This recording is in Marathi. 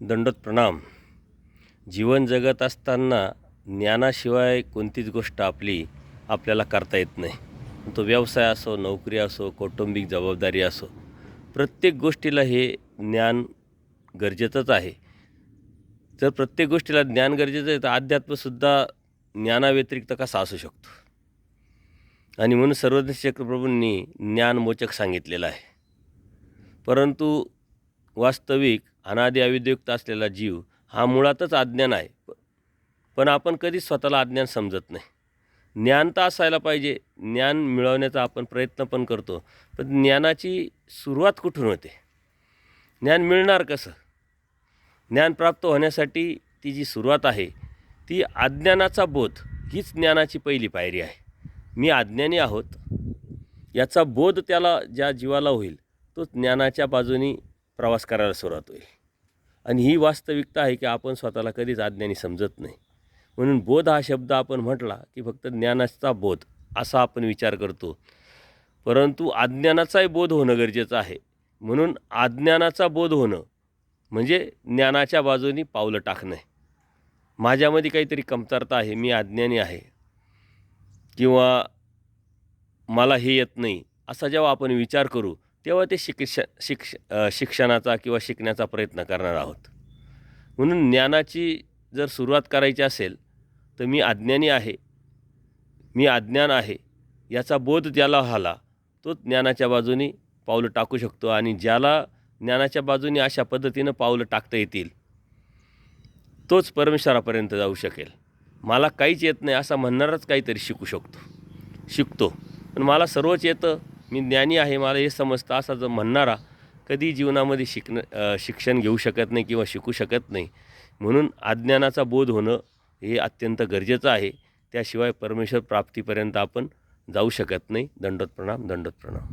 दंडोत प्रणाम. जीवन जगत असताना ज्ञानाशिवाय कोणतीच गोष्ट आपल्याला करता येत नाही. तो व्यवसाय असो, नोकरी असो, कौटुंबिक जबाबदारी असो, प्रत्येक गोष्टीला हे ज्ञान गरजेचंच आहे. जर प्रत्येक गोष्टीला ज्ञान गरजेचं आहे तर अध्यात्मसुद्धा ज्ञानाव्यतिरिक्त कसा असू शकतो. आणि म्हणून सर्वज्ञ चक्रप्रभूंनी ज्ञानमोचक सांगितलेलं आहे. परंतु वास्तविक अनादि अविद्युक्त असलेला जीव हा मुळातच अज्ञान आहे. पण आपण कधीच स्वतःला अज्ञान समजत नाही. ज्ञान तर असायला पाहिजे. ज्ञान मिळवण्याचा आपण प्रयत्न पण करतो. पण ज्ञानाची सुरुवात कुठून होते? ज्ञान मिळणार कसं? ज्ञान प्राप्त होण्यासाठी ती जी सुरुवात आहे ती अज्ञानाचा बोध हीच ज्ञानाची पहिली पायरी आहे. मी अज्ञानी आहोत याचा बोध त्याला ज्या जीवाला होईल तो ज्ञानाच्या बाजूनी प्रवास करायला सुरुवात होईल. आणि ही वास्तविकता आहे की आपण स्वतःला कधीच अज्ञानी समजत नाही. म्हणून बोध हा शब्द आपण म्हटला की फक्त ज्ञानाचा बोध असा आपण विचार करतो. परंतु अज्ञानाचाही बोध होणं गरजेचं आहे. म्हणून अज्ञानाचा बोध होणं म्हणजे ज्ञानाच्या बाजूनी पावलं टाकणं. माझ्यामध्ये काहीतरी कमतरता आहे, मी अज्ञानी आहे किंवा मला हे येत नाही असा जेव्हा आपण विचार करू तेव्हा ते शिक्षणाचा किंवा शिकण्याचा प्रयत्न करणार आहोत. म्हणून ज्ञानाची जर सुरुवात करायची असेल तर मी अज्ञानी आहे, मी अज्ञान आहे याचा बोध ज्याला झाला तो ज्ञानाच्या बाजूनी पावलं टाकू शकतो. आणि ज्याला ज्ञानाच्या बाजूनी अशा पद्धतीनं पावलं टाकता येतील तोच परमेश्वरापर्यंत जाऊ शकेल. मला काहीच येत नाही असं म्हणणारच काहीतरी शिकतो. पण मला सर्वच येतं, मी ज्ञानी आहे, मला हे समजतं असा जर म्हणणारा कधी जीवनामध्ये शिक्षण घेऊ शकत नाही किंवा शिकू शकत नाही. म्हणून अज्ञानाचा बोध होणं हे अत्यंत गरजेचं आहे. त्याशिवाय परमेश्वर प्राप्तीपर्यंत आपण जाऊ शकत नाही. दंडोत प्रणाम. दंडोत प्रणाम.